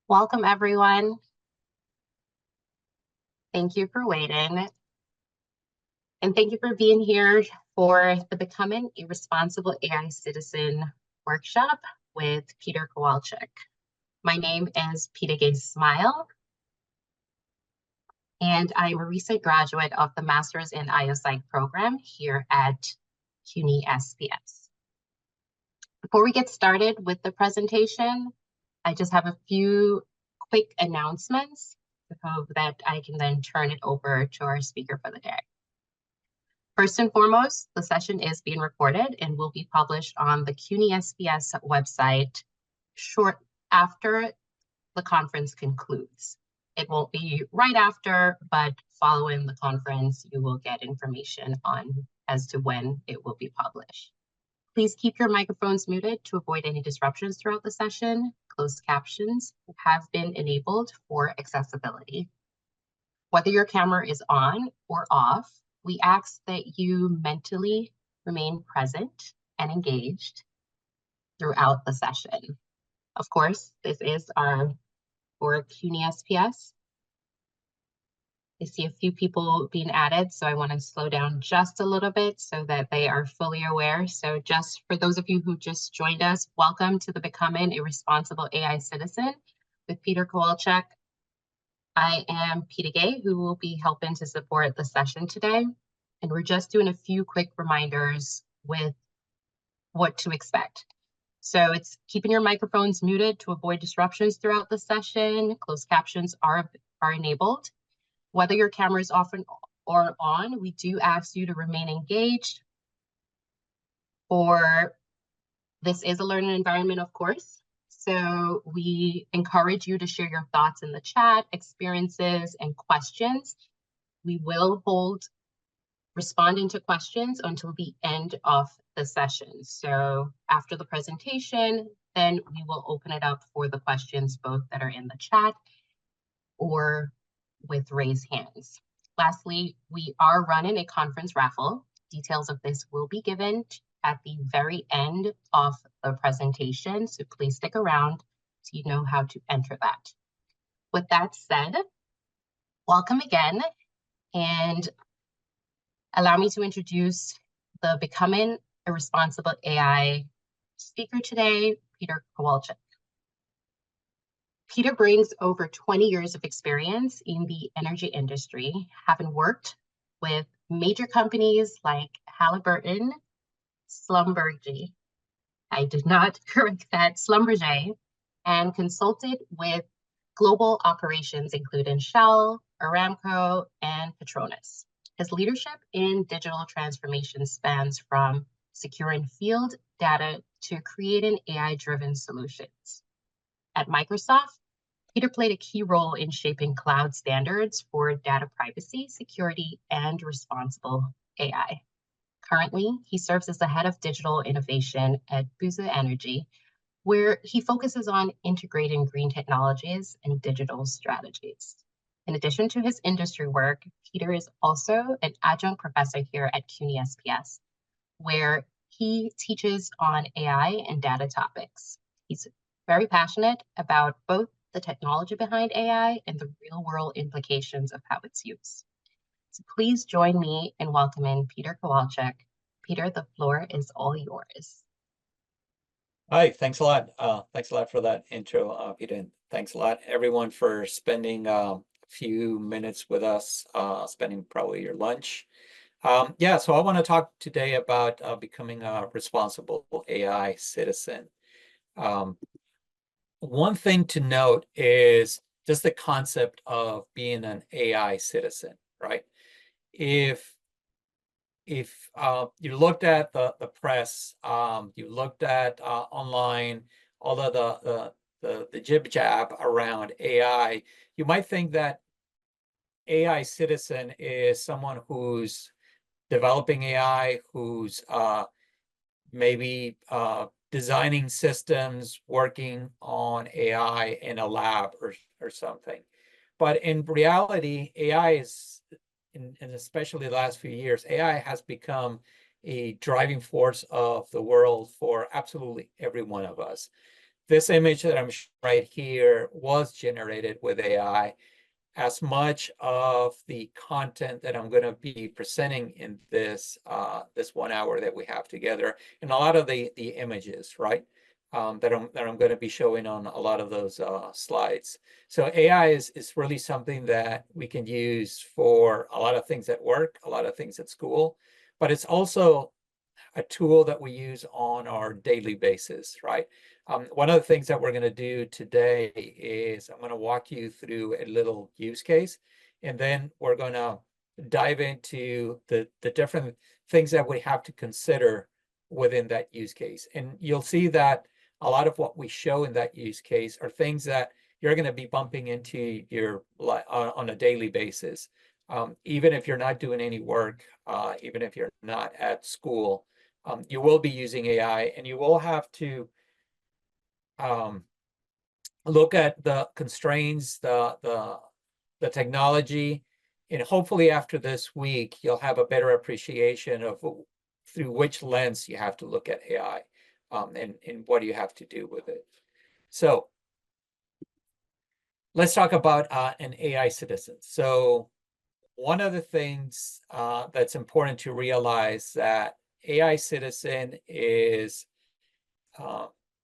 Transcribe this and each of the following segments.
Welcome, everyone. Thank you for waiting. And thank you for being here for the Becoming a Responsible AI Citizen workshop with Peter Kowalczyk. My name is Peter Smile, and I'm a recent graduate of the Master's in IoPsych program here at CUNY SPS. Before we get started with the presentation, I just have a few quick announcements so that I can then turn it over to our speaker for the day. First and foremost, the session is being recorded and will be published on the CUNY SPS website short after the conference concludes. It won't be right after, but following the conference, you will get information as to when it will be published. Please keep your microphones muted to avoid any disruptions throughout the session. Closed captions have been enabled for accessibility. Whether your camera is on or off, we ask that you mentally remain present and engaged throughout the session. Of course, this is for CUNY SPS. I see a few people being added, so I want to slow down just a little bit so that they are fully aware. So just for those of you who just joined us, welcome to the Becoming a Responsible AI Citizen with Peter Kowalczyk. I am Peter Gay, who will be helping to support the session today. And we're just doing a few quick reminders with what to expect. So it's keeping your microphones muted to avoid disruptions throughout the session. Closed captions are enabled. Whether your camera is off or on, we do ask you to remain engaged. This is a learning environment, of course. So we encourage you to share your thoughts in the chat, experiences, and questions. We will hold responding to questions until the end of the session. So after the presentation, then we will open it up for the questions, both that are in the chat or with raised hands. Lastly, we are running a conference raffle. Details of this will be given at the very end of the presentation, so please stick around so you know how to enter that. With that said, welcome again, and allow me to introduce the Becoming a Responsible AI speaker today, Peter Kowalczyk. Peter brings over 20 years of experience in the energy industry, having worked with major companies like Halliburton, Schlumberger, I did not correct that, Schlumberger, and consulted with global operations including Shell, Aramco, and Petronas. His leadership in digital transformation spans from securing field data to creating AI-driven solutions. At Microsoft, Peter played a key role in shaping cloud standards for data privacy, security, and responsible AI. Currently, he serves as the head of digital innovation at Busa Energy, where he focuses on integrating green technologies and digital strategies. In addition to his industry work, Peter is also an adjunct professor here at CUNY SPS, where he teaches on AI and data topics. He's very passionate about both the technology behind AI and the real-world implications of how it's used. So please join me in welcoming Peter Kowalczyk. Peter, the floor is all yours. Hi, thanks a lot. Thanks a lot for that intro, Peter. And thanks a lot, everyone, for spending a few minutes with us, spending probably your lunch. So I want to talk today about becoming a responsible AI citizen. One thing to note is just the concept of being an AI citizen, right? If you looked at the press, you looked at online, all of the jib jab around AI, you might think that AI citizen is someone who's developing AI, who's maybe designing systems, working on AI in a lab or something. But in reality, AI is, and especially the last few years, AI has become a driving force of the world for absolutely every one of us. this image that I'm showing right here was generated with AI. As much of the content that I'm going to be presenting in this this 1 hour that we have together, and a lot of the images, right, that I'm going to be showing on a lot of those slides. So AI is really something that we can use for a lot of things at work, a lot of things at school, but it's also a tool that we use on our daily basis, right? One of the things that we're going to do today is I'm going to walk you through a little use case, and then we're going to dive into the different things that we have to consider within that use case. And you'll see that a lot of what we show in that use case are things that you're going to be bumping into your on a daily basis. Even if you're not doing any work, even if you're not at school, you will be using AI, and you will have to look at the constraints, the technology, and hopefully after this week, you'll have a better appreciation of through which lens you have to look at AI, and what do you have to do with it. So let's talk about an AI citizen. So one of the things that's important to realize that AI citizen is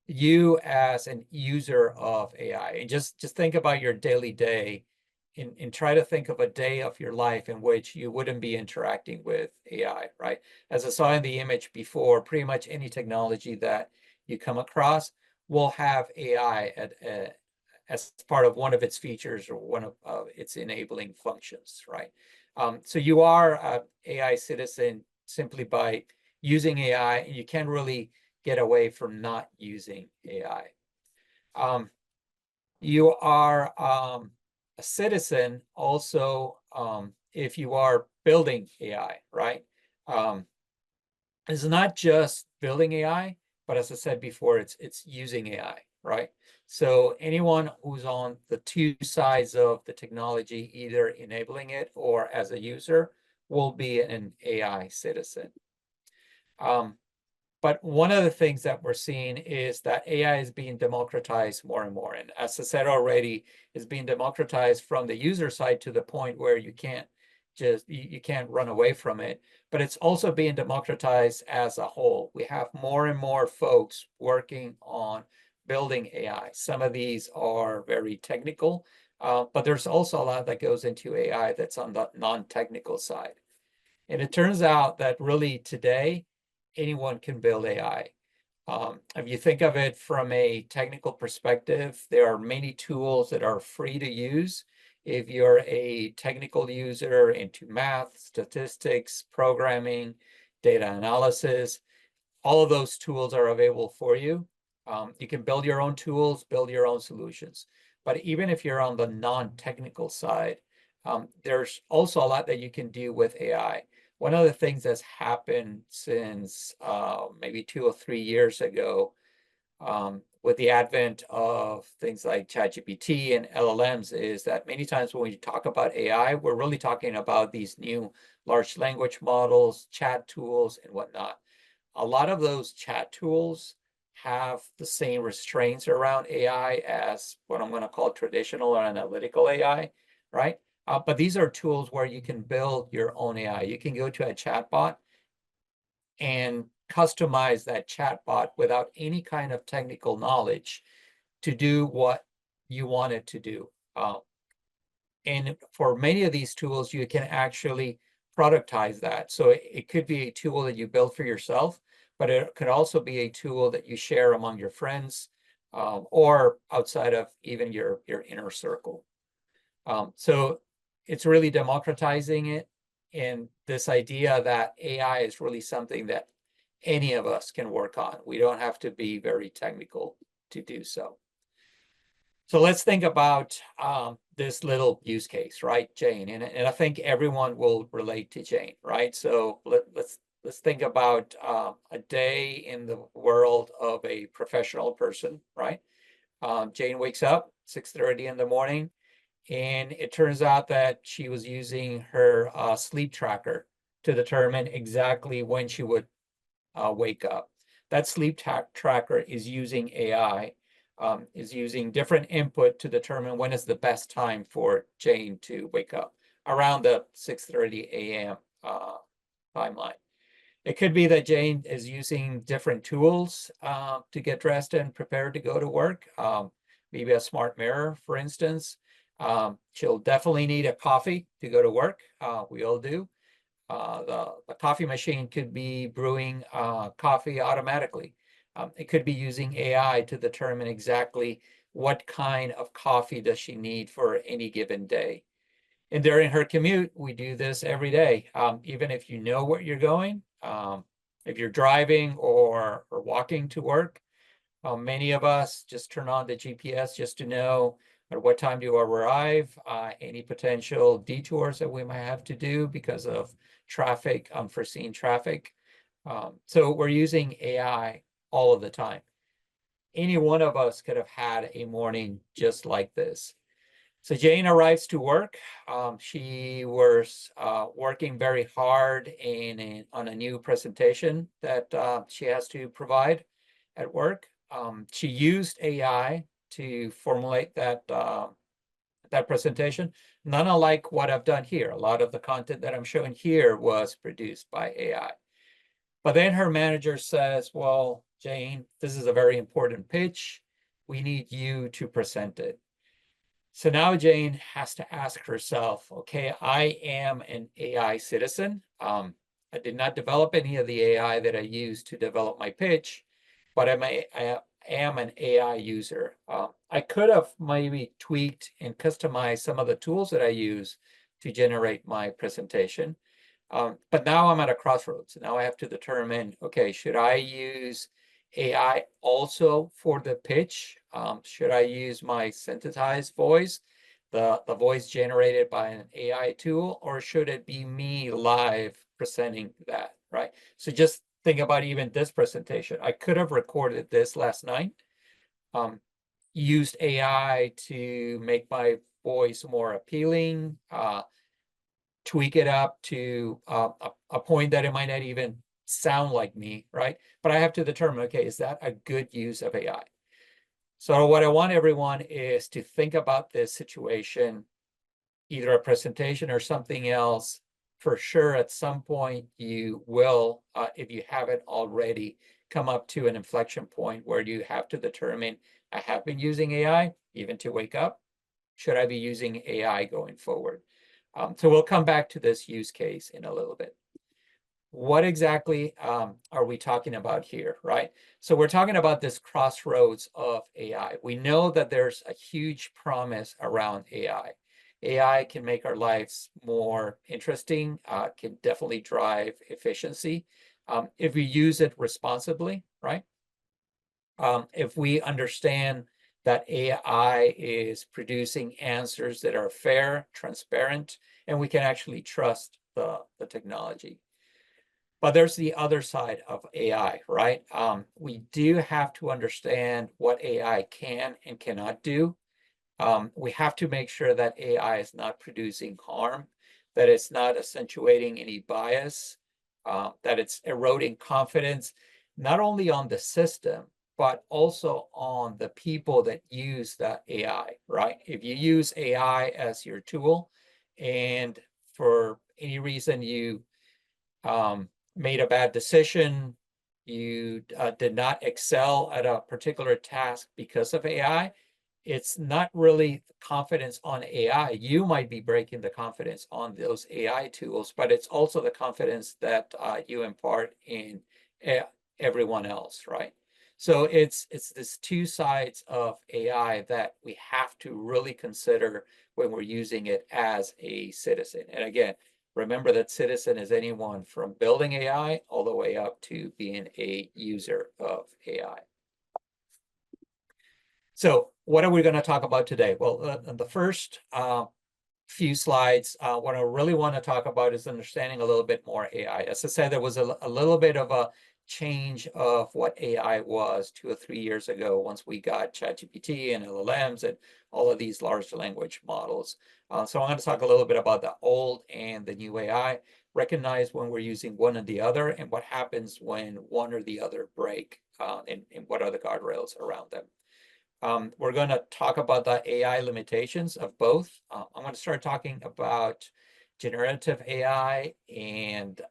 you as an user of AI. And just think about your daily day and try to think of a day of your life in which you wouldn't be interacting with AI, right? As I saw in the image before, pretty much any technology that you come across will have AI as part of one of its features or one of its enabling functions, right? So you are an AI citizen simply by using AI, and you can't really get away from not using AI. You are a citizen also if you are building AI, right? It's not just building AI, but as I said before, it's using AI, right? So anyone who's on the two sides of the technology, either enabling it or as a user, will be an AI citizen. But one of the things that we're seeing is that AI is being democratized more and more. And as I said already, it's being democratized from the user side to the point where you can't run away from it. But it's also being democratized as a whole. We have more and more folks working on building AI. Some of these are very technical, but there's also a lot that goes into AI that's on the non-technical side. And it turns out that really today, anyone can build AI. If you think of it from a technical perspective, there are many tools that are free to use. If you're a technical user into math, statistics, programming, data analysis, all of those tools are available for you. You can build your own tools, build your own solutions. But even if you're on the non-technical side, there's also a lot that you can do with AI. One of the things that's happened since maybe 2 or 3 years ago, with the advent of things like ChatGPT and LLMs, is that many times when we talk about AI, we're really talking about these new large language models, chat tools, and whatnot. A lot of those chat tools have the same restraints around AI as what I'm going to call traditional or analytical AI, right? But these are tools where you can build your own AI. You can go to a chatbot and customize that chatbot without any kind of technical knowledge to do what you want it to do. And for many of these tools, you can actually productize that. So it could be a tool that you build for yourself, but it could also be a tool that you share among your friends, or outside of even your inner circle. So it's really democratizing it, and this idea that AI is really something that any of us can work on. We don't have to be very technical to do so. So let's think about this little use case, right, Jane? And I think everyone will relate to Jane, right? So let's think about a day in the world of a professional person, right? Jane wakes up 6:30 in the morning, and it turns out that she was using her sleep tracker to determine exactly when she would wake up. That sleep tracker is using AI is using different input to determine when is the best time for Jane to wake up, around the 6:30 a.m. Timeline. It could be that Jane is using different tools to get dressed and prepared to go to work. Maybe a smart mirror, for instance. She'll definitely need a coffee to go to work. We all do. The coffee machine could be brewing coffee automatically. It could be using AI to determine exactly what kind of coffee does she need for any given day. And during her commute, we do this every day. Even if you know where you're going, if you're driving or walking to work, many of us just turn on the GPS just to know at what time to arrive, any potential detours that we might have to do because of traffic, unforeseen traffic. So we're using AI all of the time. Any one of us could have had a morning just like this. So Jane arrives to work. She was working very hard on a new presentation that she has to provide at work. She used AI to formulate that presentation, not unlike what I've done here. A lot of the content that I'm showing here was produced by AI. But then her manager says, well, Jane, this is a very important pitch. We need you to present it. So now Jane has to ask herself, okay, I am an AI citizen. I did not develop any of the AI that I used to develop my pitch, but I am an AI user. I could have maybe tweaked and customized some of the tools that I use to generate my presentation. But now I'm at a crossroads. Now I have to determine, okay, should I use AI also for the pitch? Should I use my synthesized voice, the voice generated by an AI tool, or should it be me live presenting that, right? So just think about even this presentation. I could have recorded this last night, used AI to make my voice more appealing, tweak it up to a point that it might not even sound like me, right? But I have to determine, okay, is that a good use of AI? So what I want everyone is to think about this situation, either a presentation or something else. For sure, at some point you will, if you haven't already, come up to an inflection point where you have to determine, I have been using AI even to wake up. Should I be using AI going forward? So we'll come back to this use case in a little bit. What exactly are we talking about here, right? So we're talking about this crossroads of AI. We know that there's a huge promise around AI. AI can make our lives more interesting, can definitely drive efficiency if we use it responsibly, right? If we understand that AI is producing answers that are fair, transparent, and we can actually trust the technology. But there's the other side of AI, right? We do have to understand what AI can and cannot do. We have to make sure that AI is not producing harm, that it's not accentuating any bias, that it's eroding confidence, not only on the system, but also on the people that use that AI, right? If you use AI as your tool and for any reason you made a bad decision, you did not excel at a particular task because of AI, it's not really confidence on AI. You might be breaking the confidence on those AI tools, but it's also the confidence that you impart in everyone else, right? So it's this two sides of AI that we have to really consider when we're using it as a citizen. And again, remember that citizen is anyone from building AI all the way up to being a user of AI. So what are we going to talk about today? Well, the first few slides, what I really want to talk about is understanding a little bit more AI. As I said, there was a little bit of a change of what AI was 2 or 3 years ago once we got ChatGPT and LLMs and all of these large language models. So I'm going to talk a little bit about the old and the new AI, recognize when we're using one or the other, and what happens when one or the other break, and what are the guardrails around them. We're going to talk about the AI limitations of both. I'm going to start talking about generative AI and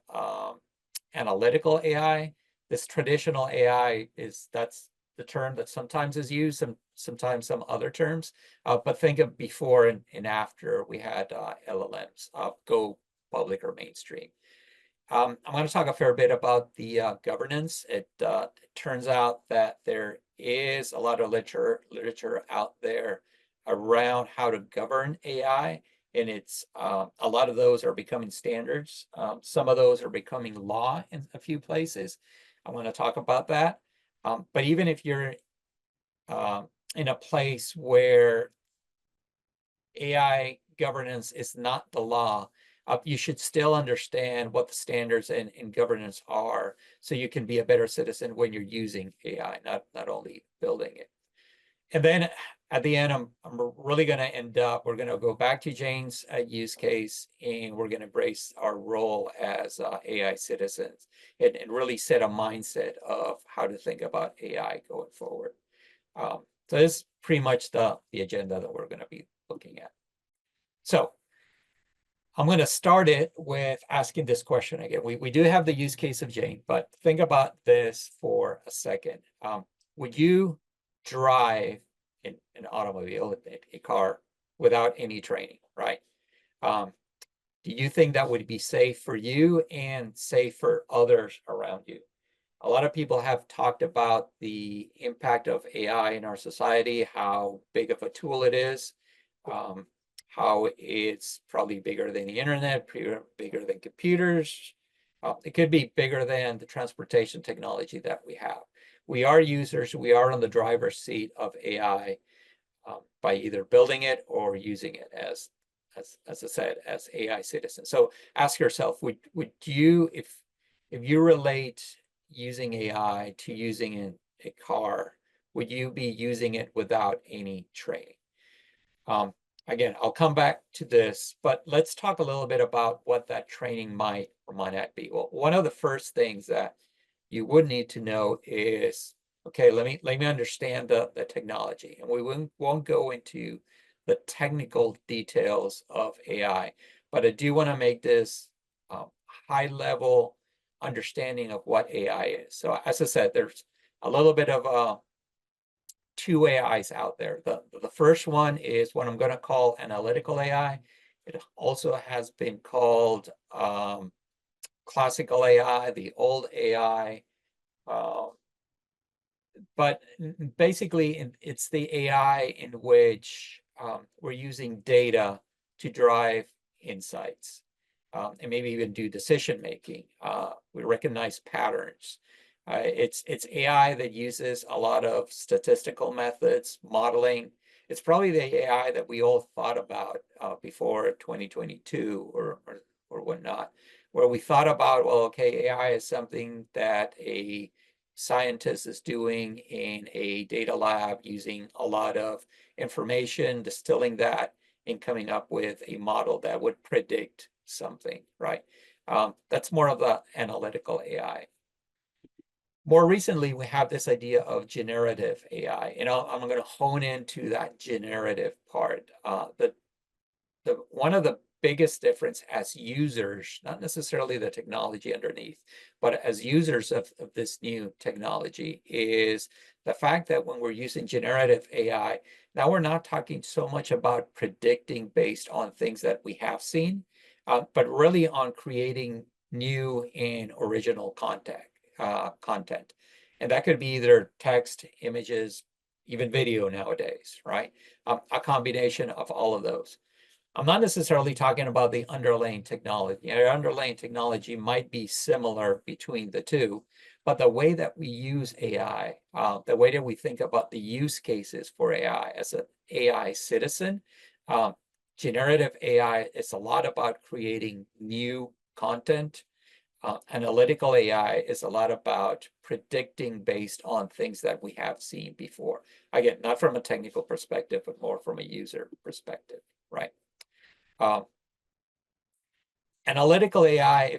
analytical AI. This traditional AI that's the term that sometimes is used, sometimes some other terms. But think of before and after we had LLMs go public or mainstream. I'm going to talk a fair bit about the governance. It turns out that there is a lot of literature out there around how to govern AI, and it's a lot of those are becoming standards. Some of those are becoming law in a few places. I want to talk about that. But even if you're in a place where AI governance is not the law, you should still understand what the standards and governance are so you can be a better citizen when you're using AI, not only building it. And then at the end, I'm really going to end up, we're going to go back to Jane's use case, and we're going to embrace our role as AI citizens and really set a mindset of how to think about AI going forward. So this is pretty much the agenda that we're going to be looking at. So I'm going to start it with asking this question again. We do have the use case of Jane, but think about this for a second. Would you drive an automobile, a car, without any training, right? Do you think that would be safe for you and safe for others around you? A lot of people have talked about the impact of AI in our society, how big of a tool it is. How it's probably bigger than the internet, bigger than computers. It could be bigger than the transportation technology that we have. We are users, we are on the driver's seat of AI by either building it or using it as I said, as AI citizens. So ask yourself, would you, if you relate using AI to using a car, would you be using it without any training? Again, I'll come back to this, but let's talk a little bit about what that training might or might not be. Well, one of the first things that you would need to know is, okay, let me understand the technology, and we won't go into the technical details of AI, but I do want to make this high level understanding of what AI is. So as I said, there's a little bit of two AIs out there. The first one is what I'm going to call analytical AI. It also has been called classical AI, the old AI. But basically, it's the AI in which we're using data to drive insights and maybe even do decision making. We recognize patterns. It's AI that uses a lot of statistical methods, modeling. It's probably the AI that we all thought about before 2022 or whatnot, where we thought about, well, okay, AI is something that a scientist is doing in a data lab using a lot of information, distilling that, and coming up with a model that would predict something, right? That's more of the analytical AI. More recently, we have this idea of generative AI, and I'm going to hone into that generative part. One of the biggest difference as users, not necessarily the technology underneath, but as users of this new technology, is the fact that when we're using generative AI, now we're not talking so much about predicting based on things that we have seen, but really on creating new and original content. And that could be either text, images, even video nowadays, right? A combination of all of those. I'm not necessarily talking about the underlying technology. Our underlying technology might be similar between the two, but the way that we use AI, the way that we think about the use cases for AI as an AI citizen, generative AI is a lot about creating new content. Analytical AI is a lot about predicting based on things that we have seen before. Again, not from a technical perspective, but more from a user perspective, right? Analytical AI,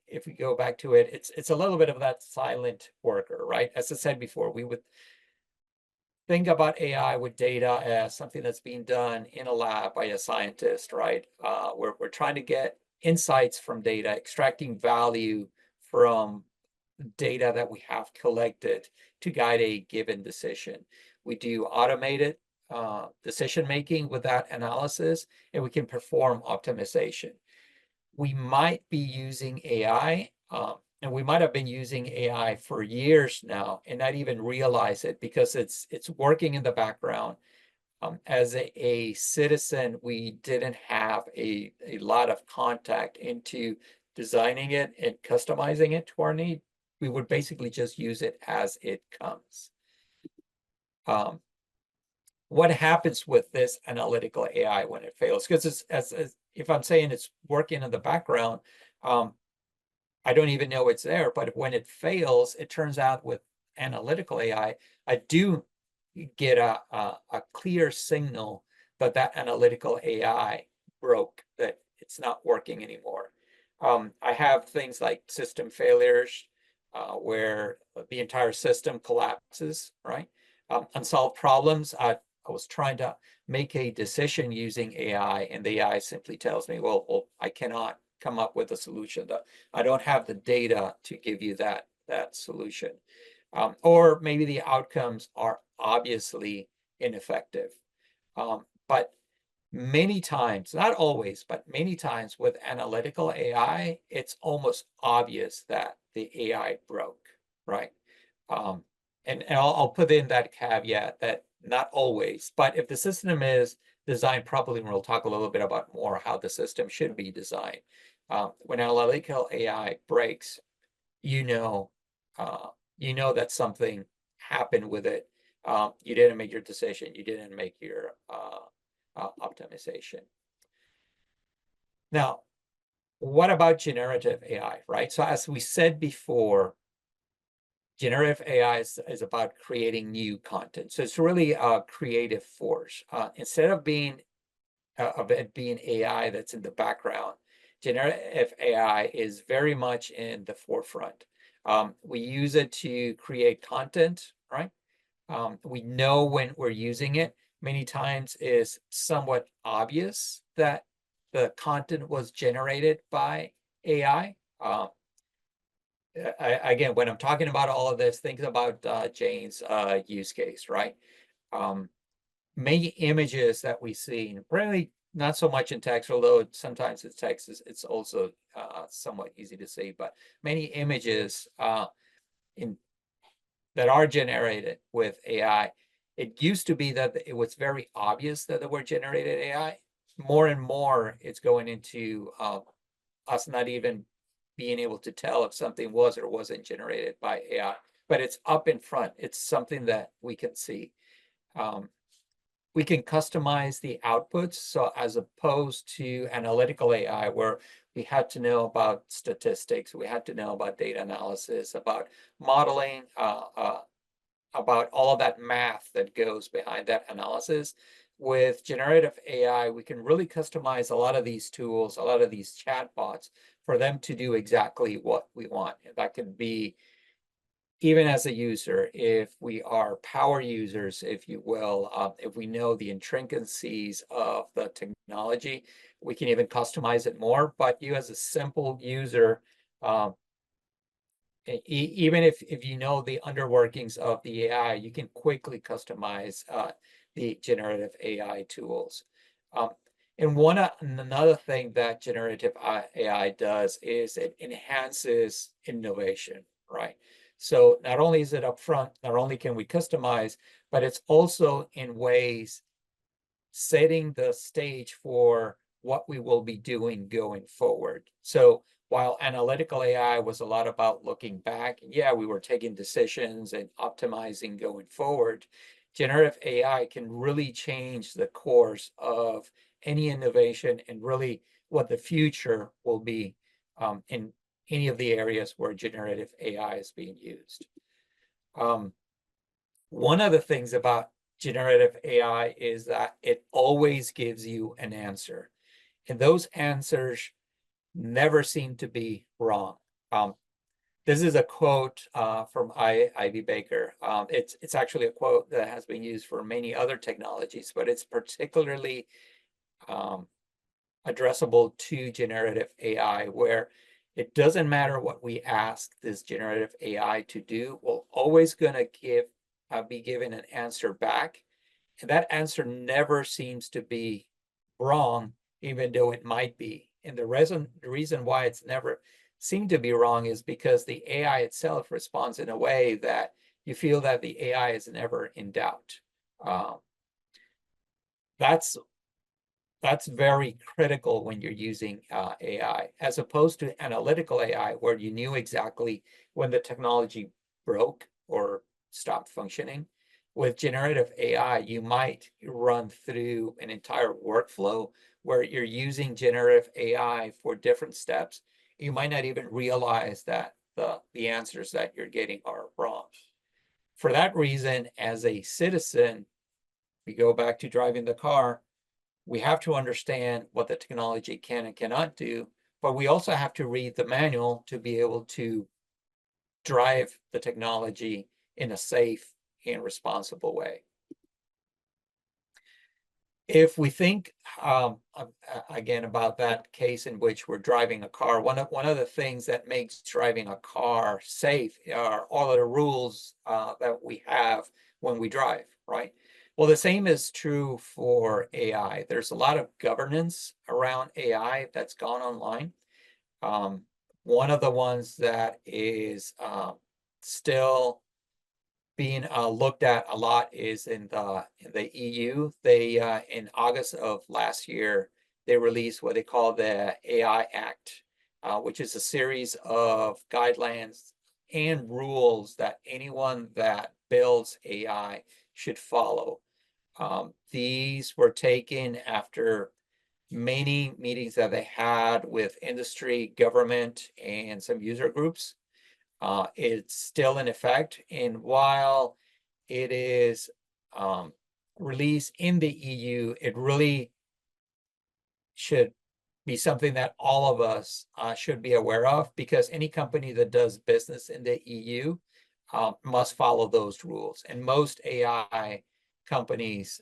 if we go back to it, it's a little bit of that silent worker, right? As I said before, think about AI with data as something that's being done in a lab by a scientist, right? We're trying to get insights from data, extracting value from data that we have collected to guide a given decision. We do automated decision making with that analysis, and we can perform optimization. We might be using AI, and we might have been using AI for years now and not even realize it because it's working in the background. As a citizen, we didn't have a lot of contact into designing it and customizing it to our need. We would basically just use it as it comes. What happens with this analytical AI when it fails? Because it's as if I'm saying it's working in the background, I don't even know it's there. But when it fails, it turns out with analytical AI, I do get a clear signal that that analytical AI broke, that it's not working anymore. I have things like system failures where the entire system collapses, right? Unsolved problems. I was trying to make a decision using AI, and the AI simply tells me, well, I cannot come up with a solution. I don't have the data to give you that solution. Or maybe the outcomes are obviously ineffective. But many times, not always, but many times with analytical AI, it's almost obvious that the AI broke, right? And I'll put in that caveat that not always, but if the system is designed properly, and we'll talk a little bit about more how the system should be designed. When analytical AI breaks, you know that something happened with it. You didn't make your decision. You didn't make your optimization. Now, what about generative AI, right? So as we said before, generative AI is about creating new content. So it's really a creative force. Instead of it being AI that's in the background, generative AI is very much in the forefront. We use it to create content, right? We know when we're using it. Many times is somewhat obvious that the content was generated by AI. Again, when I'm talking about all of this, think about Jane's use case, right? Many images that we see, really not so much in text, although sometimes it's text, it's also somewhat easy to see, but many images that are generated with AI, it used to be that it was very obvious that they were generated AI. More and more, it's going into us not even being able to tell if something was or wasn't generated by AI, but it's up in front. It's something that we can see. We can customize the outputs. So as opposed to analytical AI, where we had to know about statistics, we had to know about data analysis, about modeling, about all of that math that goes behind that analysis. With generative AI, we can really customize a lot of these tools, a lot of these chatbots for them to do exactly what we want. That could be even as a user, if we are power users, if you will, if we know the intricacies of the technology, we can even customize it more. But you as a simple user, even if you know the underworkings of the AI, you can quickly customize the generative AI tools. And another thing that generative AI does is it enhances innovation, right? So not only is it upfront, not only can we customize, but it's also in ways setting the stage for what we will be doing going forward. So while analytical AI was a lot about looking back, yeah, we were taking decisions and optimizing going forward, generative AI can really change the course of any innovation and really what the future will be in any of the areas where generative AI is being used. One of the things about generative AI is that it always gives you an answer. And those answers never seem to be wrong. This is a quote from Ivy Baker. It's actually a quote that has been used for many other technologies, but it's particularly addressable to generative AI, where it doesn't matter what we ask this generative AI to do, we're always going to be given an answer back. And that answer never seems to be wrong, even though it might be. And the reason why it's never seemed to be wrong is because the AI itself responds in a way that you feel that the AI is never in doubt. Um, that's very critical when you're using AI, as opposed to analytical AI, where you knew exactly when the technology broke or stopped functioning. With generative AI, you might run through an entire workflow where you're using generative AI for different steps. You might not even realize that the answers that you're getting are wrong. For that reason, as a citizen, we go back to driving the car, we have to understand what the technology can and cannot do, but we also have to read the manual to be able to drive the technology in a safe and responsible way. If we think again about that case in which we're driving a car, one of the things that makes driving a car safe are all of the rules that we have when we drive, right? Well, the same is true for AI. There's a lot of governance around AI that's gone online. One of the ones that is still being looked at a lot is in the EU. They in August of last year, they released what they call the AI Act, which is a series of guidelines and rules that anyone that builds AI should follow. These were taken after many meetings that they had with industry, government, and some user groups. It's still in effect, and while it is released in the EU, it really should be something that all of us should be aware of, because any company that does business in the EU must follow those rules. And most AI companies,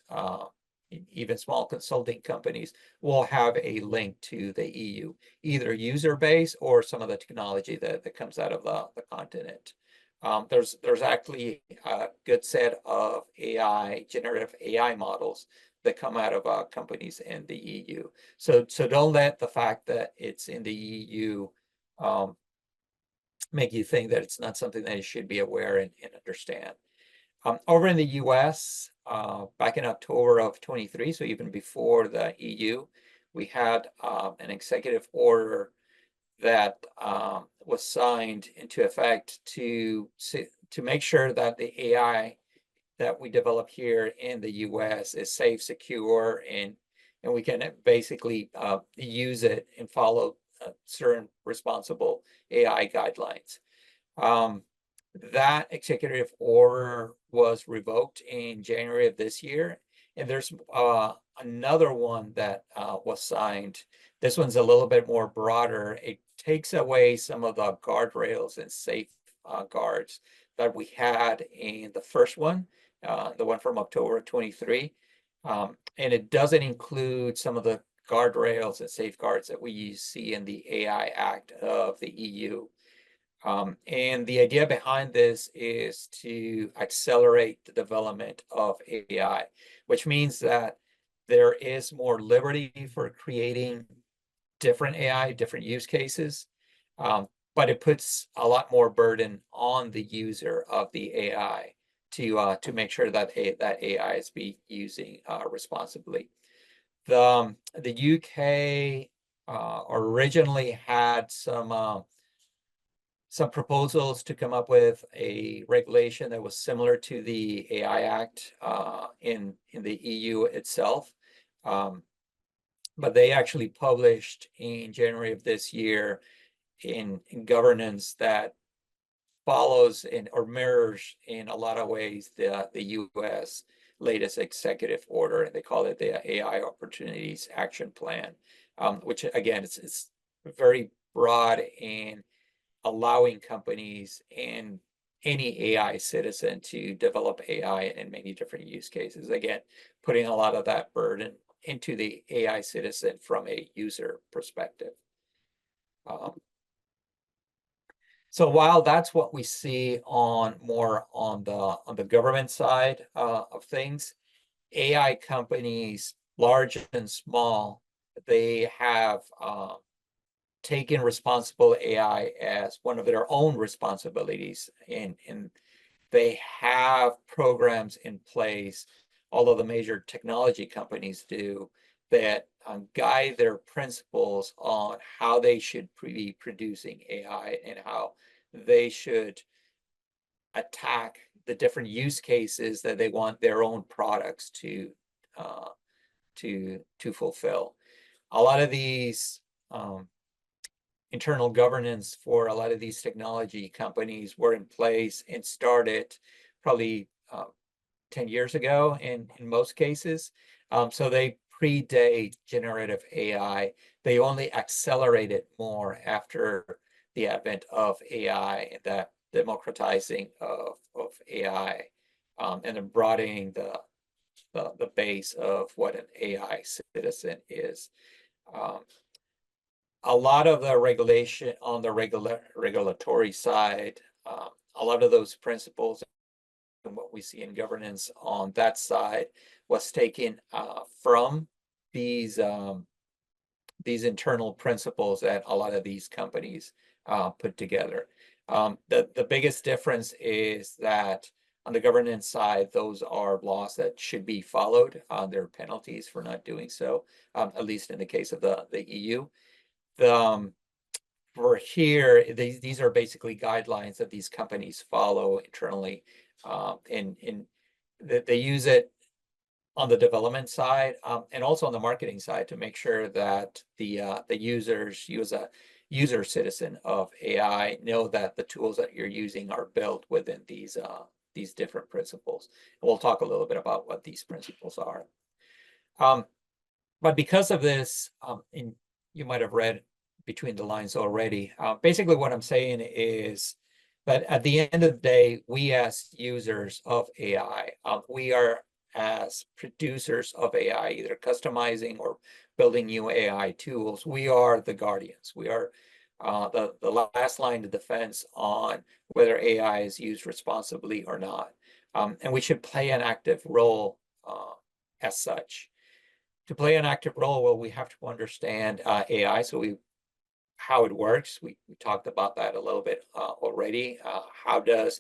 even small consulting companies, will have a link to the EU, either user base or some of the technology that comes out of the continent. There's actually a good set of generative AI models that come out of companies in the EU. So don't let the fact that it's in the EU make you think that it's not something that you should be aware and understand. Over in the US, back in October of 23, so even before the EU, we had an executive order that was signed into effect to make sure that the AI that we develop here in the US is safe, secure, and we can basically use it and follow certain responsible AI guidelines. That executive order was revoked in January of this year, and there's another one that was signed. This one's a little bit more broader. It takes away some of the guardrails and safeguards that we had in the first one, the one from October of 23. And it doesn't include some of the guardrails and safeguards that we see in the AI Act of the EU. And the idea behind this is to accelerate the development of AI, which means that there is more liberty for creating different AI, different use cases, but it puts a lot more burden on the user of the AI to make sure that that AI is being using responsibly. The UK originally had some proposals to come up with a regulation that was similar to the AI Act in the EU itself. But they actually published in January of this year in governance that follows or mirrors in a lot of ways the US latest executive order, and they call it the AI Opportunities Action Plan, which again, it's very broad and allowing companies and any AI citizen to develop AI in many different use cases. Again, putting a lot of that burden into the AI citizen from a user perspective. So while that's what we see on more on the government side of things, AI companies, large and small, they have taken responsible AI as one of their own responsibilities, and they have programs in place, although the major technology companies do, that guide their principals on how they should be producing AI and how they should attack the different use cases that they want their own products uh, to fulfill. A lot of these internal governance for a lot of these technology companies were in place and started probably 10 years ago in most cases. So they predate generative AI. They only accelerate it more after the advent of AI and that democratizing of AI, and then broadening the base of what an AI citizen is. A lot of the regulation on the regulatory side, a lot of those principles and what we see in governance on that side was taken from these internal principles that a lot of these companies put together. The biggest difference is that on the governance side, those are laws that should be followed. There are penalties for not doing so, at least in the case of the EU. For here, these are basically guidelines that these companies follow internally, and they use it on the development side, and also on the marketing side to make sure that the users, you as a user citizen of AI, know that the tools that you're using are built within these different principles. And we'll talk a little bit about what these principles are. But because of this, and you might have read between the lines already, basically what I'm saying is that at the end of the day, we as users of AI, we are as producers of AI, either customizing or building new AI tools, we are the guardians. We are the last line of defense on whether AI is used responsibly or not. And we should play an active role as such. To play an active role, well, we have to understand AI, so how it works. We talked about that a little bit already. How does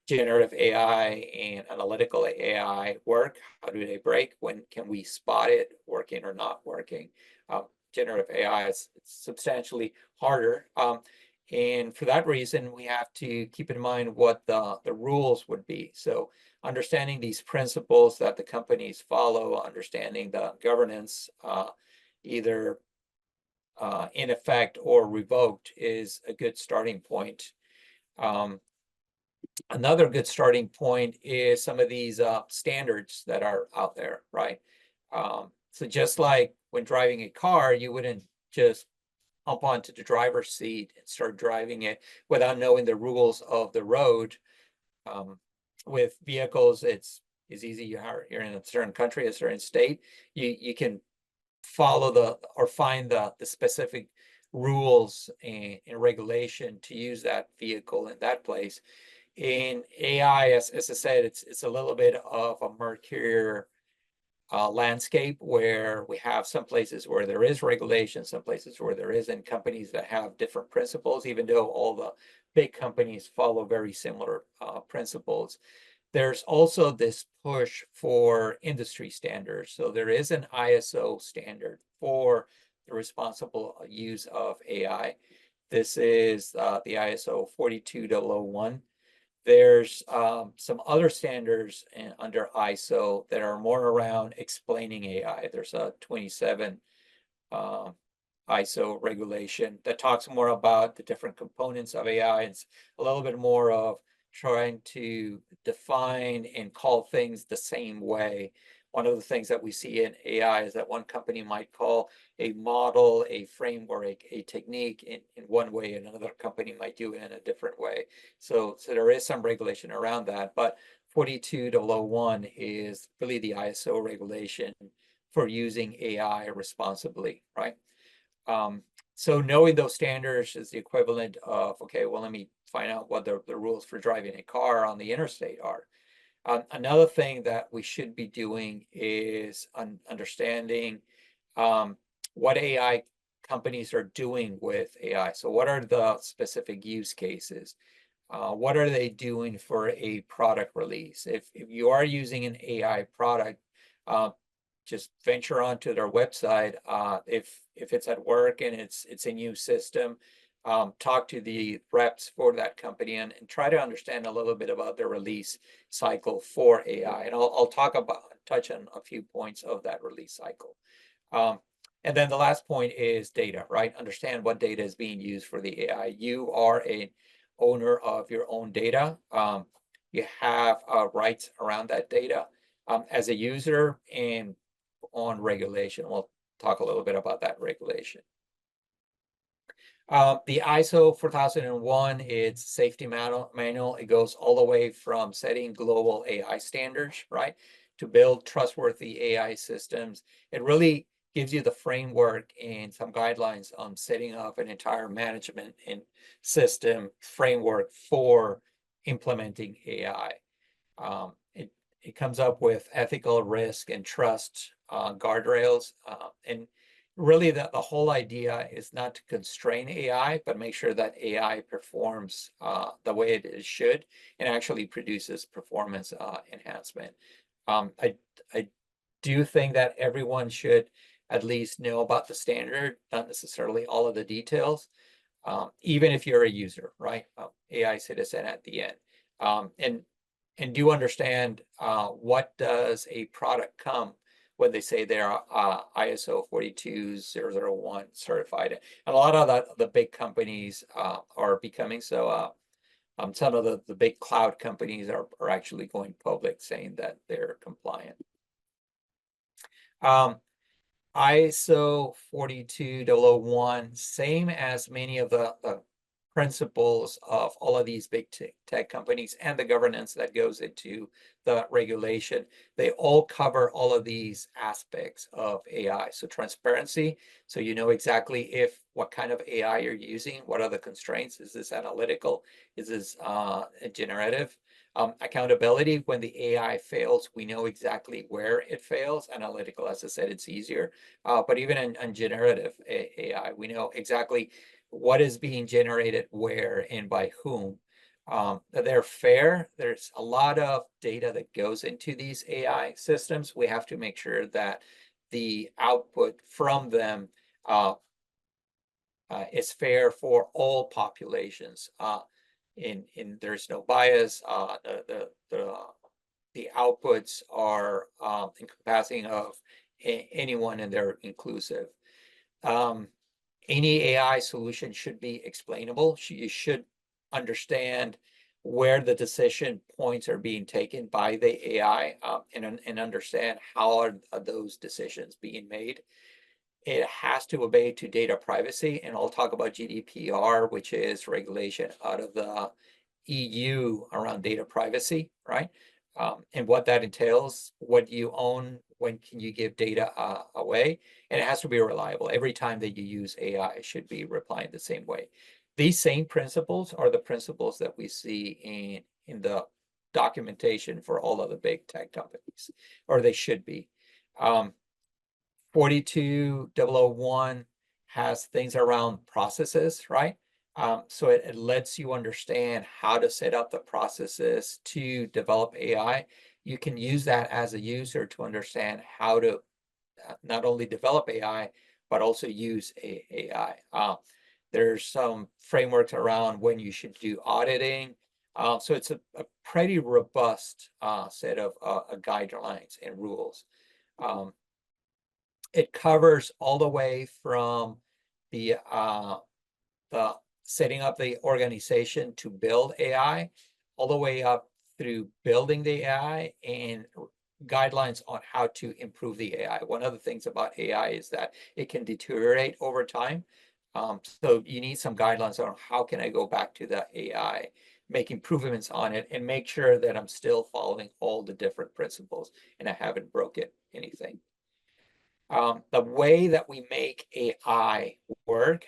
generative AI and analytical AI work? How do they break? When can we spot it working or not working? Generative AI is substantially harder. And for that reason, we have to keep in mind what the rules would be. So understanding these principles that the companies follow, understanding the governance, either in effect or revoked, is a good starting point. Another good starting point is some of these standards that are out there, right? So just like when driving a car, you wouldn't just hop onto the driver's seat and start driving it without knowing the rules of the road. With vehicles, it's easy. You're in a certain country, a certain state, you can follow or find the specific rules and regulation to use that vehicle in that place. In AI, as I said, it's a little bit of a murkier landscape where we have some places where there is regulation, some places where there isn't, companies that have different principles, even though all the big companies follow very similar principles. There's also this push for industry standards. So there is an ISO standard for the responsible use of AI. This is the ISO 42001. There's some other standards under ISO that are more around explaining AI. There's a 27 ISO regulation that talks more about the different components of AI. It's a little bit more of trying to define and call things the same way, one of the things that we see in AI is that one company might call a model, a framework, a technique in one way, and another company might do it in a different way. So there is some regulation around that, but 42001 is really the ISO regulation for using AI responsibly, right? So knowing those standards is the equivalent of, okay, well, let me find out what the rules for driving a car on the interstate are. Another thing that we should be doing is understanding what AI companies are doing with AI. So what are the specific use cases? What are they doing for a product release? If you are using an AI product, just venture onto their website. If it's at work and it's a new system, talk to the reps for that company and try to understand a little bit about the release cycle for AI. And I'll touch on a few points of that release cycle. And then the last point is data, right? Understand what data is being used for the AI. You are an owner of your own data. You have rights around that data as a user and on regulation. We'll talk a little bit about that regulation. The ISO 4001, it's safety manual. It goes all the way from setting global AI standards, right, to build trustworthy AI systems. It really gives you the framework and some guidelines on setting up an entire management and system framework for implementing AI. It comes up with ethical risk and trust guardrails. And really the whole idea is not to constrain AI, but make sure that AI performs the way it should and actually produces performance enhancement. I do think that everyone should at least know about the standard, not necessarily all of the details, even if you're a user, right? AI citizen at the end. And do understand what does a product come when they say they're ISO 42001 certified. And a lot of the big companies are becoming so. Some of the big cloud companies are actually going public saying that they're compliant. ISO 42001, same as many of the principles of all of these big tech companies and the governance that goes into the regulation. They all cover all of these aspects of AI. So transparency, so you know exactly what kind of AI you're using, what are the constraints, is this analytical, is this generative? Accountability, when the AI fails, we know exactly where it fails. Analytical, as I said, it's easier. But even in generative AI, we know exactly what is being generated where and by whom. They're fair. There's a lot of data that goes into these AI systems. We have to make sure that the output from them is fair for all populations. There's no bias. The outputs are encompassing of anyone, and they're inclusive. Any AI solution should be explainable. You should understand where the decision points are being taken by the AI and understand how are those decisions being made. It has to obey to data privacy, and I'll talk about GDPR, which is regulation out of the EU around data privacy, right? And what that entails, what you own, when can you give data away, and it has to be reliable. Every time that you use AI, it should be replying the same way. These same principles are the principles that we see in the documentation for all of the big tech companies, or they should be. 42001 has things around processes, right? So it lets you understand how to set up the processes to develop AI. You can use that as a user to understand how to not only develop AI, but also use AI. There's some frameworks around when you should do auditing. So it's a pretty robust set of guidelines and rules. It covers all the way from the setting up the organization to build AI, all the way up through building the AI and guidelines on how to improve the AI. One of the things about AI is that it can deteriorate over time. So you need some guidelines on how can I go back to the AI, make improvements on it, and make sure that I'm still following all the different principles and I haven't broken anything. The way that we make AI work,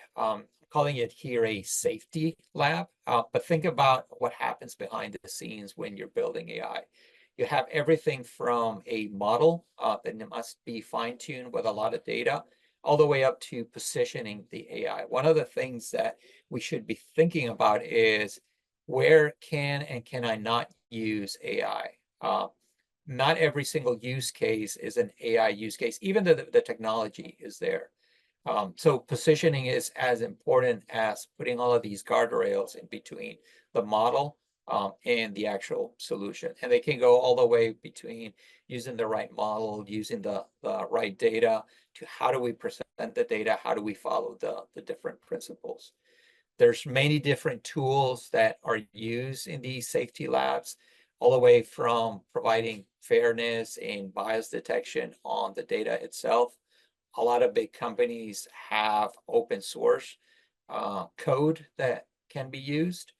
calling it here a safety lab, but think about what happens behind the scenes when you're building AI. You have everything from a model that must be fine-tuned with a lot of data, all the way up to positioning the AI. One of the things that we should be thinking about is where can and can I not use AI? Not every single use case is an AI use case, even though the technology is there. So positioning is as important as putting all of these guardrails in between the model and the actual solution. And they can go all the way between using the right model, using the right data, to how do we present the data, how do we follow the different principles. There's many different tools that are used in these safety labs, all the way from providing fairness and bias detection on the data itself. A lot of big companies have open source code that can be used.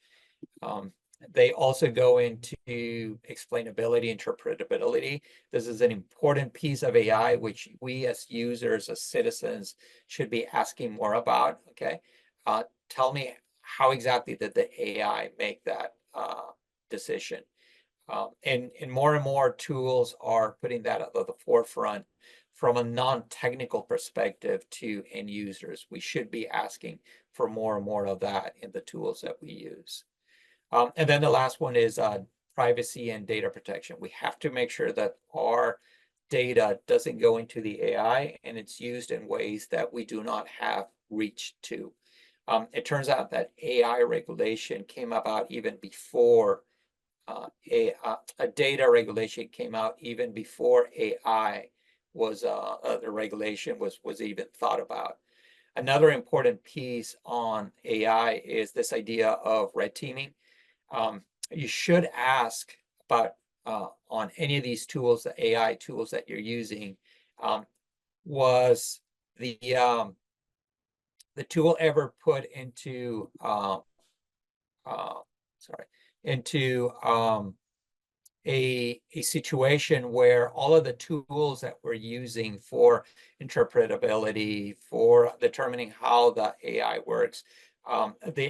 They also go into explainability, interpretability. This is an important piece of AI, which we as users, as citizens, should be asking more about, okay? Tell me, how exactly did the AI make that decision? And more tools are putting that at the forefront from a non-technical perspective to end users. We should be asking for more and more of that in the tools that we use. And then the last one is privacy and data protection. We have to make sure that our data doesn't go into the AI and it's used in ways that we do not have reach to. It turns out that AI regulation came about even before a data regulation came out even before AI was the regulation was even thought about. Another important piece on AI is this idea of red teaming. You should ask about on any of these tools, the AI tools that you're using, was the tool ever put into sorry, into a situation where all of the tools that we're using for interpretability, for determining how the AI works,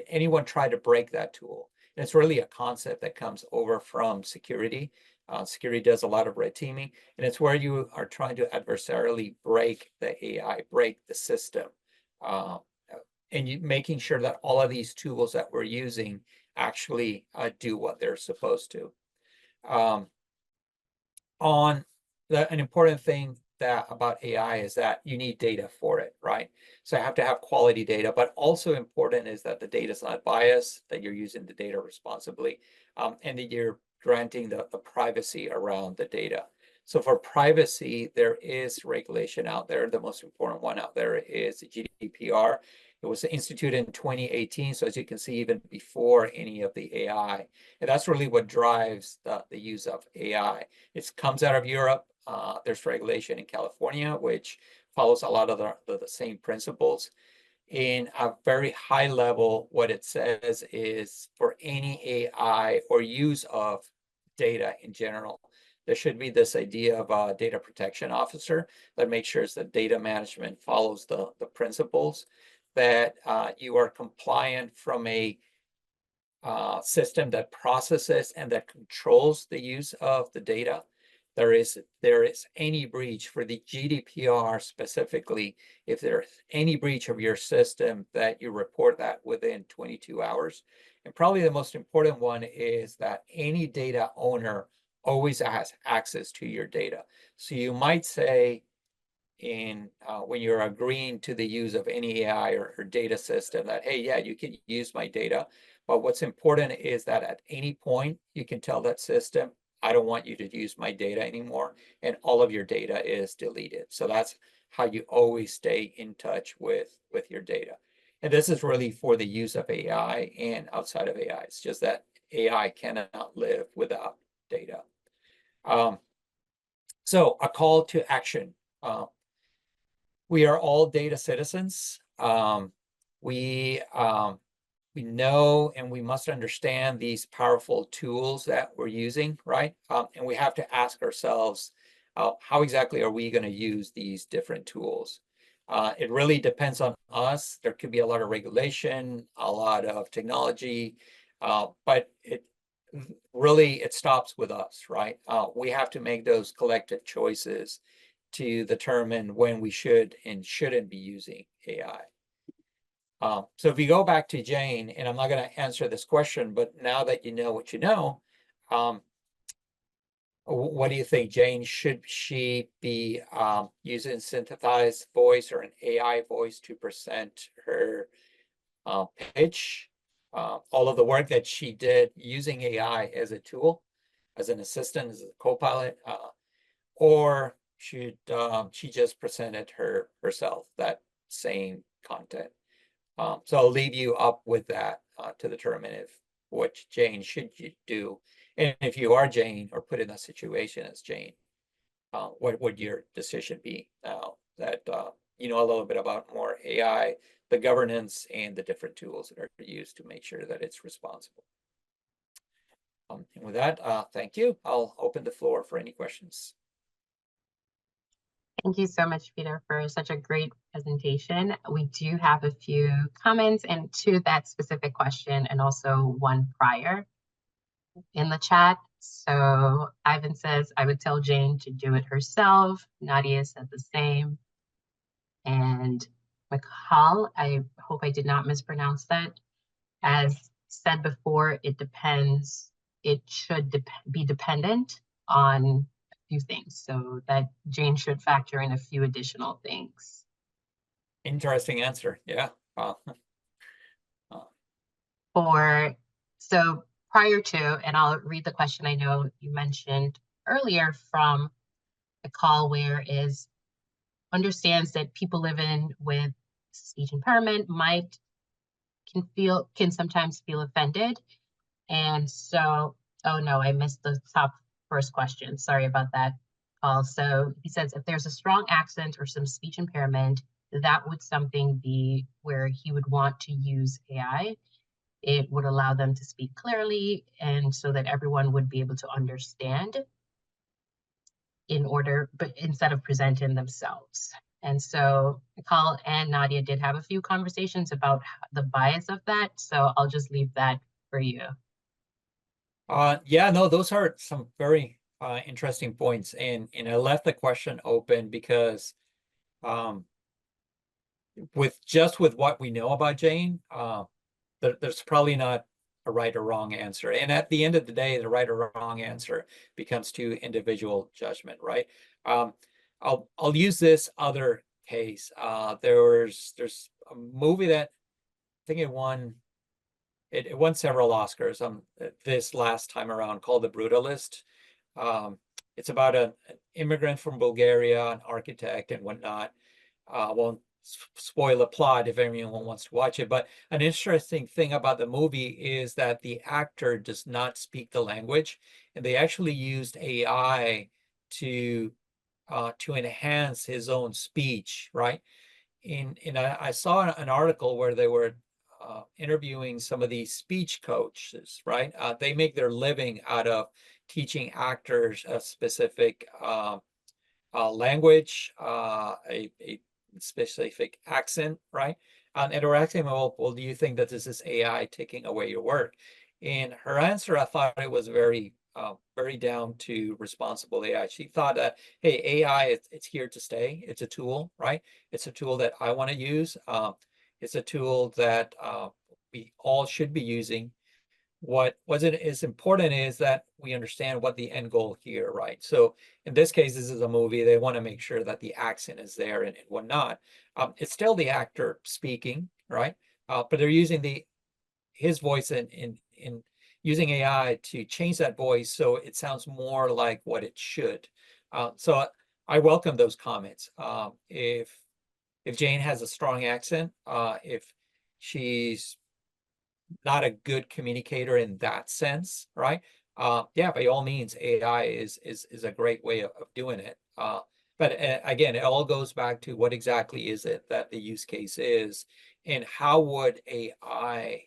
anyone try to break that tool? And it's really a concept that comes over from security. Security does a lot of red teaming, and it's where you are trying to adversarially break the AI, break the system, and making sure that all of these tools that we're using actually do what they're supposed to. An important thing about AI is that you need data for it, right? So I have to have quality data, but also important is that the data is not biased, that you're using the data responsibly, and that you're granting the privacy around the data. So for privacy, there is regulation out there. The most important one out there is the GDPR. It was instituted in 2018. So as you can see, even before any of the AI, and that's really what drives the use of AI. It comes out of Europe. There's regulation in California, which follows a lot of the same principles. In a very high level, what it says is for any AI or use of data in general, there should be this idea of a data protection officer that makes sure that data management follows the principles, that you are compliant from a system that processes and that controls the use of the data. There is any breach for the GDPR specifically, if there's any breach of your system, that you report that within 22 hours. And probably the most important one is that any data owner always has access to your data. So you might say when you're agreeing to the use of any AI or data system that, hey, yeah, you can use my data. But what's important is that at any point, you can tell that system, I don't want you to use my data anymore, and all of your data is deleted. So that's how you always stay in touch with your data. And this is really for the use of AI and outside of AI. It's just that AI cannot live without data. So a call to action. We are all data citizens. We know and we must understand these powerful tools that we're using, right? And we have to ask ourselves, how exactly are we going to use these different tools? It really depends on us. There could be a lot of regulation, a lot of technology, but it stops with us, right? We have to make those collective choices to determine when we should and shouldn't be using AI. So if you go back to Jane, and I'm not going to answer this question, but now that you know what you know, what do you think, Jane? Should she be using synthesized voice or an AI voice to present her pitch? All of the work that she did using AI as a tool, as an assistant, as a co-pilot, or should she just presented herself that same content? So I'll leave you up with that to determine what Jane should you do. And if you are Jane or put in a situation as Jane, what would your decision be now that you know a little bit about more AI, the governance, and the different tools that are used to make sure that it's responsible? And with that, thank you. I'll open the floor for any questions. Thank you so much, Peter, for such a great presentation. We do have a few comments and to that specific question and also one prior in the chat. So Ivan says, I would tell Jane to do it herself. Nadia said the same. And McCall, I hope I did not mispronounce that. As said before, it depends. It should be dependent on a few things. So that Jane should factor in a few additional things. Interesting answer. Yeah. So prior to, and I'll read the question I know you mentioned earlier from the call, where is understands that people living with speech impairment can sometimes feel offended. And so, oh no, I missed the top first question. Sorry about that, Paul. So he says, if there's a strong accent or some speech impairment, that would something be where he would want to use AI. It would allow them to speak clearly and so that everyone would be able to understand but instead of presenting themselves. And so Nicole and Nadia did have a few conversations about the bias of that. So I'll just leave that for you. Yeah, no, those are some very interesting points, and I left the question open because with what we know about Jane, there's probably not a right or wrong answer. And at the end of the day, the right or wrong answer becomes to individual judgment, right? I'll use this other case. There's a movie that I think it won several Oscars this last time around, called The Brutalist. It's about an immigrant from Bulgaria, an architect and whatnot. Won't spoil the plot if anyone wants to watch it, but an interesting thing about the movie is that the actor does not speak the language, and they actually used AI to enhance his own speech, right? And I saw an article where they were interviewing some of these speech coaches, right? They make their living out of teaching actors a specific language, a specific accent, right? And they were asking, well, do you think that this is AI taking away your work? And her answer, I thought it was very down to responsible AI. She thought that, hey, AI, it's here to stay. It's a tool, right? It's a tool that I want to use. It's a tool that we all should be using. What is important is that we understand what the end goal here, right? So in this case, this is a movie. They want to make sure that the accent is there and whatnot. It's still the actor speaking, right? But they're using his voice in using AI to change that voice so it sounds more like what it should. So I welcome those comments. If Jane has a strong accent, if she's not a good communicator in that sense, right? yeah, by all means, AI is a great way of doing it. But again, it all goes back to what exactly is it that the use case is, and how would AI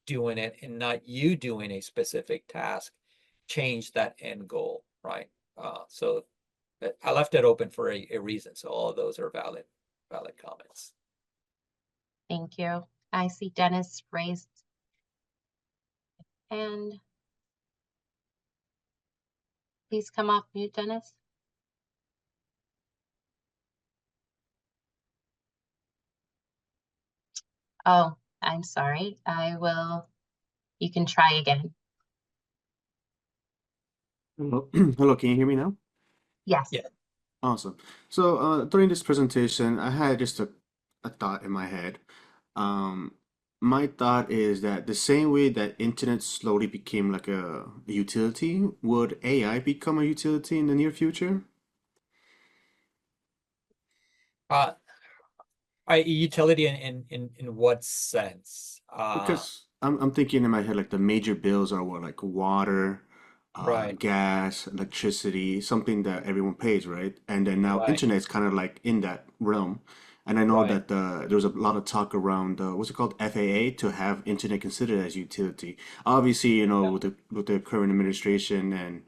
doing it and not you doing a specific task change that end goal, right? So I left it open for a reason. So all of those are valid comments. Thank you. I see Dennis raised and please come off mute, Dennis. Oh, I'm sorry. You can try again. Hello, hello, can you hear me now? Yes. Yeah. Awesome. So during this presentation, I had just a thought in my head. Um, my thought is that the same way that internet slowly became like a utility, would AI become a utility in the near future? Uh, utility in what sense? Because I'm thinking in my head like the major bills are what, like water, Right, gas, electricity, something that everyone pays, right? And then now right, internet is kind of like in that realm. And I know right. that there's a lot of talk around what's it called, FAA, to have internet considered as utility. Obviously, you know, Yeah. with the current administration and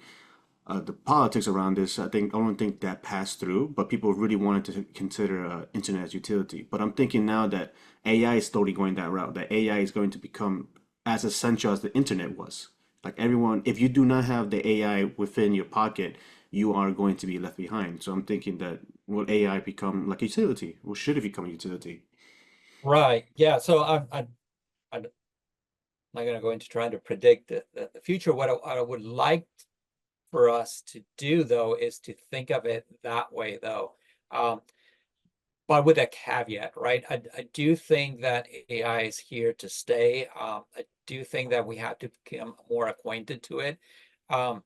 the politics around this, I don't think that passed through, but people really wanted to consider internet as utility. But I'm thinking now that AI is slowly going that route, that AI is going to become as essential as the internet was. Like everyone, if you do not have the AI within your pocket, you are going to be left behind. So I'm thinking that will AI become like a utility? Or should it become a utility? Right. Yeah. So I'm not going to go into trying to predict the future. What I would like for us to do, though, is to think of it that way, though. Um, but with a caveat, right? I do think that AI is here to stay. I do think that we have to become more acquainted to it. Um,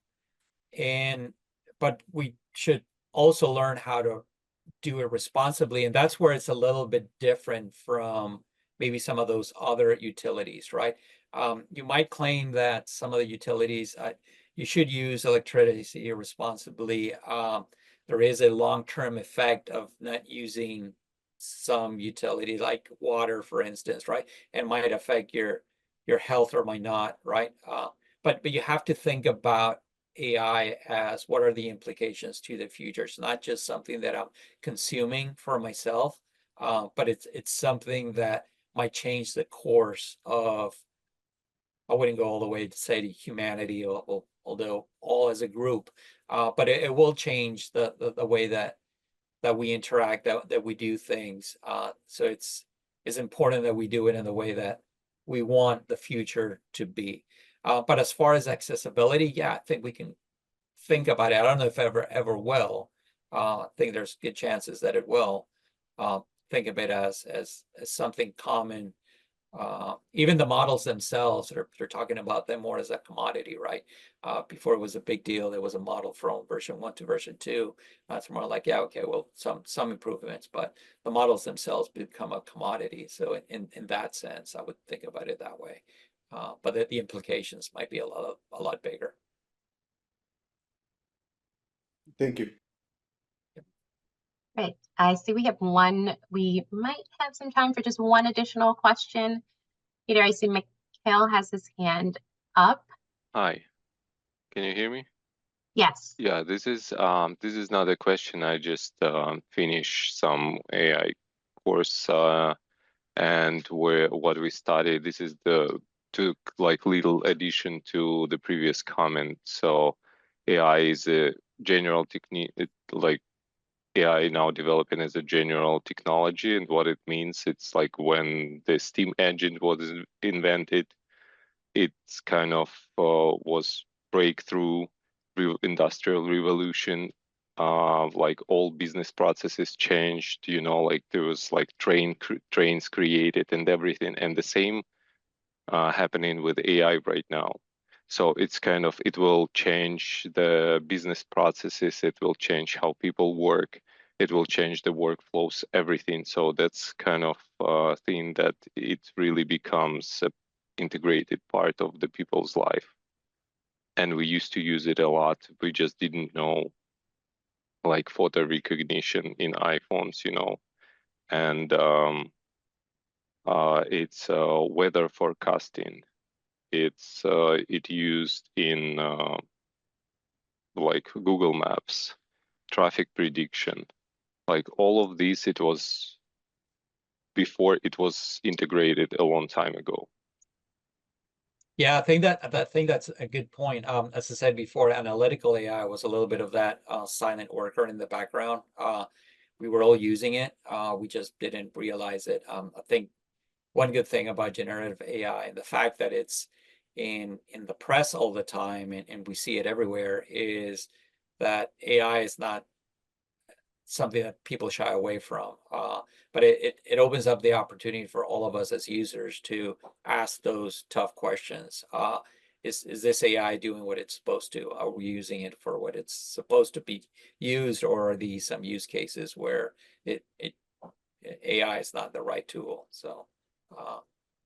and but we should also learn how to do it responsibly, and that's where it's a little bit different from maybe some of those other utilities, right? You might claim that some of the utilities, you should use electricity responsibly. There is a long-term effect of not using some utility like water, for instance, right? And might affect your health or might not, right? But you have to think about AI as what are the implications to the future. It's not just something that I'm consuming for myself, but it's something that might change the course of, I wouldn't go all the way to say to humanity, although all as a group, but it will change the way that we interact, that we do things. So it's important that we do it in the way that we want the future to be. But as far as accessibility, yeah, I think we can think about it. I don't know if ever will. I think there's good chances that it will. Think of it as something common. Even the models themselves, they're talking about them more as a commodity, right? Before it was a big deal, there was a model from version 1 to version 2. It's more like, yeah, okay, well, some improvements, but the models themselves become a commodity. So in that sense, I would think about it that way. But the implications might be a lot bigger. Thank you. Great. I see we might have some time for just one additional question. Peter, I see Mikhail has his hand up. Hi, can you hear me? Yes. Yeah, this is not a question. I just finished some AI course and where what we studied. This is the took like little addition to the previous comment. So AI is a general technique, like AI now developing as a general technology, and what it means, it's like when the steam engine was invented, it's kind of was breakthrough industrial revolution. Like all business processes changed, you know, like there was like trains created and everything, and the same happening with AI right now. So it's kind of, it will change the business processes, it will change how people work, it will change the workflows, everything. So that's kind of a thing that it really becomes a integrated part of the people's life. and we used to use it a lot. We just didn't know, like photo recognition in iPhones, and it's weather forecasting. It's it used in like Google Maps, traffic prediction, like all of these. It was before it was integrated a long time ago. Yeah, I think that's a good point. As I said before, analytical AI was a little bit of that silent worker in the background. We were all using it. We just didn't realize it. I think one good thing about generative AI and the fact that it's in the press all the time and we see it everywhere is that AI is not something that people shy away from. But it opens up the opportunity for all of us as users to ask those tough questions. Is this AI doing what it's supposed to? Are we using it for what it's supposed to be used, or are these some use cases where AI is not the right tool? So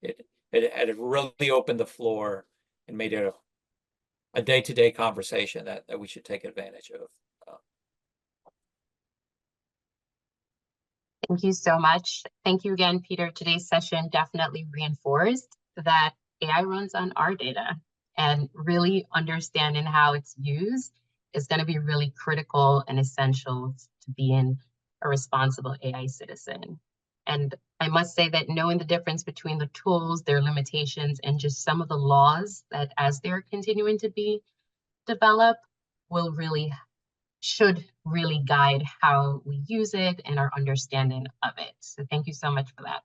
it really opened the floor and made it a day-to-day conversation that we should take advantage of. Thank you so much. Thank you again, Peter. Today's session definitely reinforced that AI runs on our data, and really understanding how it's used is going to be really critical and essential to being a responsible AI citizen. And I must say that knowing the difference between the tools, their limitations, and just some of the laws that as they're continuing to be developed should really guide how we use it and our understanding of it. So thank you so much for that.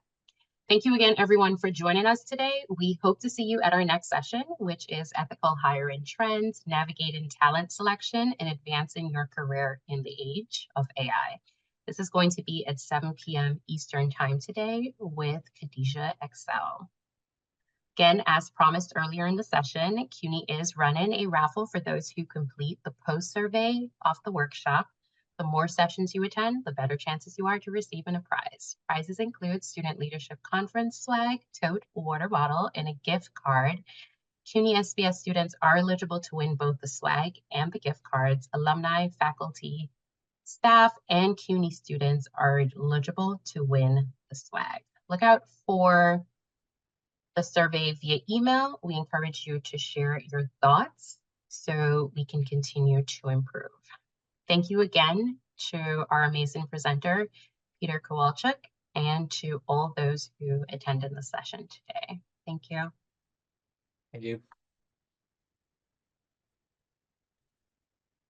Thank you again, everyone, for joining us today. We hope to see you at our next session, which is Ethical Hiring Trends, Navigating Talent Selection and Advancing Your Career in the Age of AI. This is going to be at 7 p.m. Eastern Time today with Khadija Excel. Again, as promised earlier in the session, CUNY is running a raffle for those who complete the post survey of the workshop. The more sessions you attend, the better chances you are to receiving a prize. Prizes include Student Leadership Conference swag, tote, water bottle, and a gift card. CUNY SBS students are eligible to win both the swag and the gift cards. Alumni, faculty, staff, and CUNY students are eligible to win the swag. Look out for the survey via email. We encourage you to share your thoughts so we can continue to improve. Thank you again to our amazing presenter, Peter Kowalczyk, and to all those who attended the session today. Thank you. Thank you.